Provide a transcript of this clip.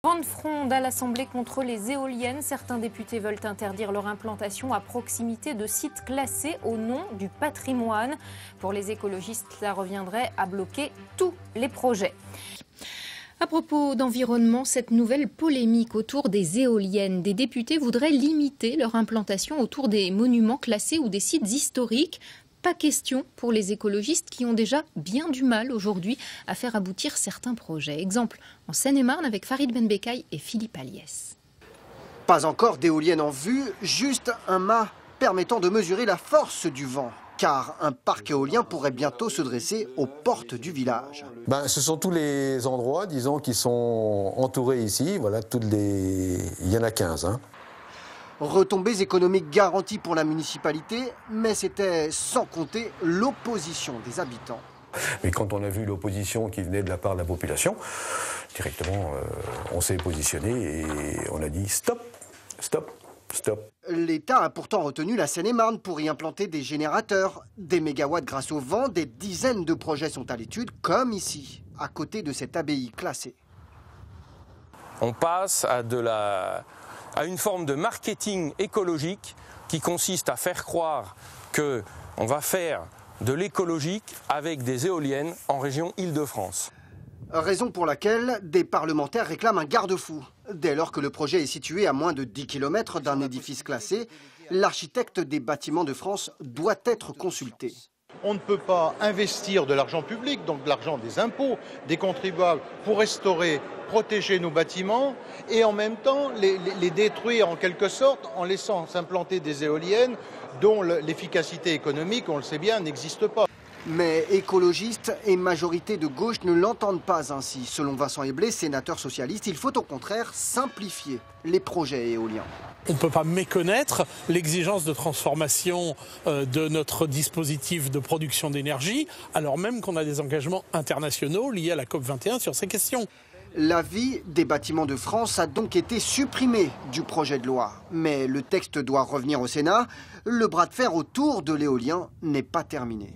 Grande fronde à l'Assemblée contre les éoliennes. Certains députés veulent interdire leur implantation à proximité de sites classés au nom du patrimoine. Pour les écologistes, cela reviendrait à bloquer tous les projets. À propos d'environnement, cette nouvelle polémique autour des éoliennes. Des députés voudraient limiter leur implantation autour des monuments classés ou des sites historiques. Pas question pour les écologistes qui ont déjà bien du mal aujourd'hui à faire aboutir certains projets. Exemple en Seine-et-Marne avec Farid Benbekay et Philippe Aliès. Pas encore d'éoliennes en vue, juste un mât permettant de mesurer la force du vent. Car un parc éolien pourrait bientôt se dresser aux portes du village. Ce sont tous les endroits, disons, qui sont entourés ici. Voilà, il y en a 15. Retombées économiques garanties pour la municipalité, mais c'était sans compter l'opposition des habitants. Mais quand on a vu l'opposition qui venait de la part de la population, directement, on s'est positionné et on a dit stop, stop, stop. L'État a pourtant retenu la Seine-et-Marne pour y implanter des générateurs, des mégawatts grâce au vent. Des dizaines de projets sont à l'étude, comme ici, à côté de cette abbaye classée. On passe à une forme de marketing écologique qui consiste à faire croire qu'on va faire de l'écologique avec des éoliennes en région Île-de-France. Raison pour laquelle des parlementaires réclament un garde-fou. Dès lors que le projet est situé à moins de 10 km d'un édifice classé, l'architecte des bâtiments de France doit être consulté. On ne peut pas investir de l'argent public, donc de l'argent des impôts, des contribuables, pour restaurer, protéger nos bâtiments et en même temps les détruire en quelque sorte en laissant s'implanter des éoliennes dont l'efficacité économique, on le sait bien, n'existe pas. Mais écologistes et majorité de gauche ne l'entendent pas ainsi. Selon Vincent Eblé, sénateur socialiste, il faut au contraire simplifier les projets éoliens. On ne peut pas méconnaître l'exigence de transformation de notre dispositif de production d'énergie, alors même qu'on a des engagements internationaux liés à la COP21 sur ces questions. L'avis des bâtiments de France a donc été supprimé du projet de loi. Mais le texte doit revenir au Sénat. Le bras de fer autour de l'éolien n'est pas terminé.